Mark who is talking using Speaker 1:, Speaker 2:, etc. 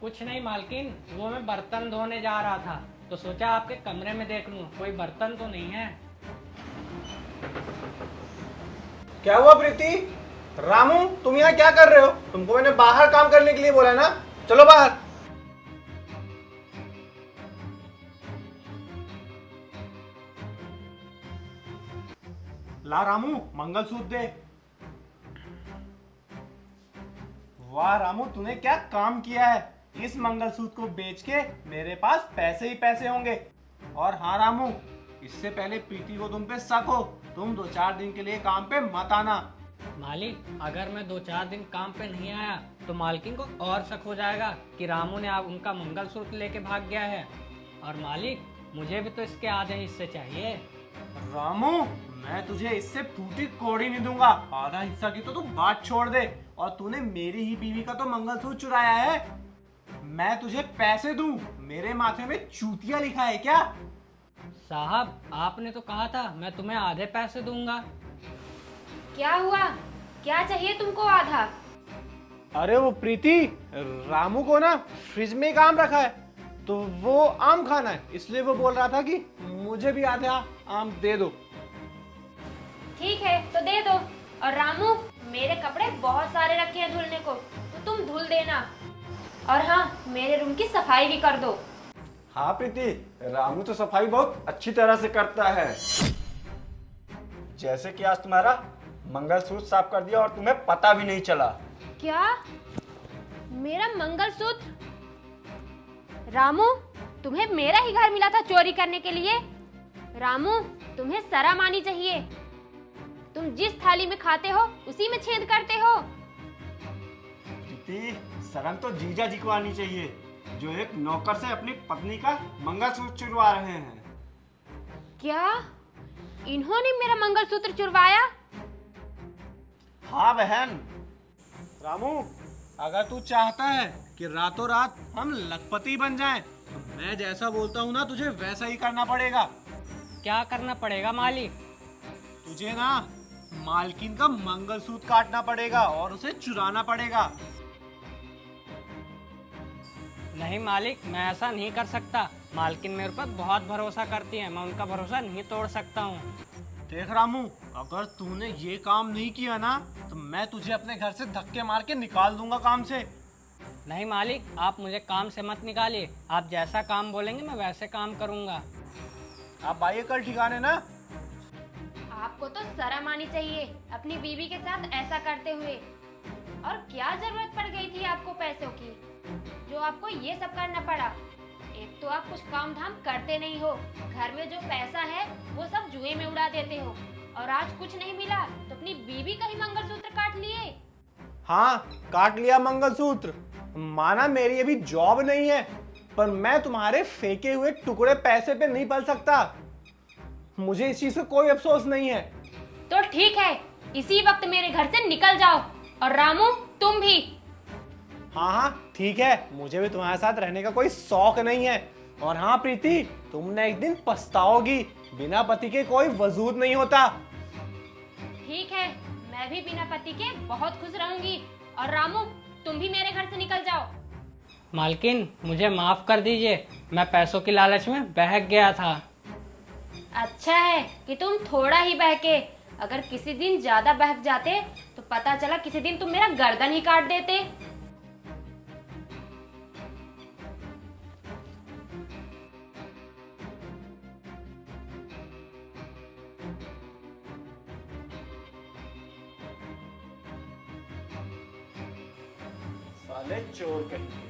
Speaker 1: कुछ नहीं मालकिन, वो मैं बर्तन धोने जा रहा था तो सोचा आपके कमरे में देख लूं, कोई बर्तन तो नहीं है।
Speaker 2: क्या हुआ प्रीति? रामू, तुम यहाँ क्या कर रहे हो? तुमको मैंने बाहर काम करने के लिए बोला ना। चलो बाहर। ला रामू, मंगलसूत्र दे। वाह रामू, तूने क्या काम किया है। इस मंगलसूत्र को बेच के मेरे पास पैसे ही पैसे होंगे। और हाँ रामू, इससे पहले प्रीति को तुम पे शक हो, तुम 2-4 दिन के लिए काम पे मत आना।
Speaker 1: मालिक, अगर मैं 2-4 दिन काम पे नहीं आया तो मालकिन को और शक हो जाएगा कि रामू ने आप उनका मंगलसूत्र लेके भाग गया है। और मालिक, मुझे भी तो इसके आधे हिस्से चाहिए।
Speaker 2: रामू, मैं तुझे इससे टूटी कौड़ी नहीं दूंगा। आधा हिस्सा की तो तू बात छोड़ दे। और तूने मेरी ही बीवी का तो मंगलसूत्र चुराया है। मैं तुझे पैसे दूं, मेरे माथे में चूतिया लिखा है क्या?
Speaker 1: साहब, आपने तो कहा था मैं तुम्हें आधे पैसे दूंगा।
Speaker 3: क्या हुआ? क्या चाहिए तुमको आधा?
Speaker 2: अरे वो प्रीति, रामू को ना फ्रिज में एक आम रखा है, तो वो आम खाना है, इसलिए वो बोल रहा था कि मुझे भी आधा आम दे दो।
Speaker 3: ठीक है तो दे दो। और रामू, मेरे कपड़े बहुत सारे रखे हैं धुलने को, तो तुम धुल देना। और हाँ, मेरे रूम की सफाई भी कर दो।
Speaker 2: हाँ प्रीति, रामू तो सफाई बहुत अच्छी तरह से करता है। जैसे कि आज तुम्हारा मंगलसूत्र साफ कर दिया और तुम्हें पता भी नहीं चला।
Speaker 3: क्या? मेरा मंगलसूत्र? रामू, तुम्हें मेरा ही घर मिला था चोरी करने के लिए? रामू, तुम्हें शर्म आनी चाहिए। तुम जिस थाली में खाते हो उसी में छेद करते हो।
Speaker 2: प्रीति, शर्म तो जीजा जी को आनी चाहिए, जो एक नौकर से अपनी पत्नी का मंगलसूत्र चुरवा रहे हैं।
Speaker 3: क्या इन्होंने मेरा मंगलसूत्र चुरवाया?
Speaker 2: हाँ बहन। रामू, अगर तू चाहता है कि रातों रात हम लखपति बन जाएं, तो मैं जैसा बोलता हूँ ना, तुझे वैसा ही करना पड़ेगा।
Speaker 1: क्या करना पड़ेगा मालिक?
Speaker 2: तुझे ना मालकिन का मंगलसूत्र काटना पड़ेगा और उसे चुराना पड़ेगा।
Speaker 1: नहीं मालिक, मैं ऐसा नहीं कर सकता। मालकिन मेरे पर बहुत भरोसा करती है, मैं उनका भरोसा नहीं तोड़ सकता हूँ।
Speaker 2: देख रामू, अगर तूने ये काम नहीं किया ना, तो मैं तुझे अपने घर से धक्के मार के निकाल दूंगा काम से।
Speaker 1: नहीं मालिक, आप मुझे काम से मत निकालिए। आप जैसा काम बोलेंगे मैं वैसे काम करूँगा।
Speaker 2: आप आइए कल ठिकाने ना।
Speaker 3: आपको तो शर्म आनी चाहिए अपनी बीवी के साथ ऐसा करते हुए। और क्या जरूरत पड़ गई थी आपको पैसों की, जो आपको ये सब करना पड़ा? एक तो आप कुछ काम धाम करते नहीं हो, घर में जो पैसा है वो सब जुए में उड़ा देते हो, और आज कुछ नहीं मिला तो अपनी बीवी का ही मंगलसूत्र काट लिए।
Speaker 2: हाँ, काट लिया मंगलसूत्र। माना मेरी अभी जॉब नहीं है, पर मैं तुम्हारे फेंके हुए टुकड़े पैसे पे नहीं पल सकता। मुझे इस चीज का कोई अफसोस नहीं है।
Speaker 3: तो ठीक है, इसी वक्त मेरे घर से निकल जाओ। और रामू, तुम भी।
Speaker 2: हाँ हाँ ठीक है, मुझे भी तुम्हारे साथ रहने का कोई शौक नहीं है। और हाँ प्रीति, तुमने एक दिन पछताओगी। बिना पति के कोई वजूद नहीं होता।
Speaker 3: ठीक है, मैं भी बिना पति के बहुत खुश रहूंगी। और रामू, तुम भी मेरे घर से निकल जाओ।
Speaker 1: मालकिन, मुझे माफ कर दीजिए, मैं पैसों की लालच में बहक गया था।
Speaker 3: अच्छा है कि तुम थोड़ा ही बहके। अगर किसी दिन ज्यादा बहक जाते तो पता चला किसी दिन तुम मेरा गर्दन ही काट देते।
Speaker 2: साले चोर कहीं।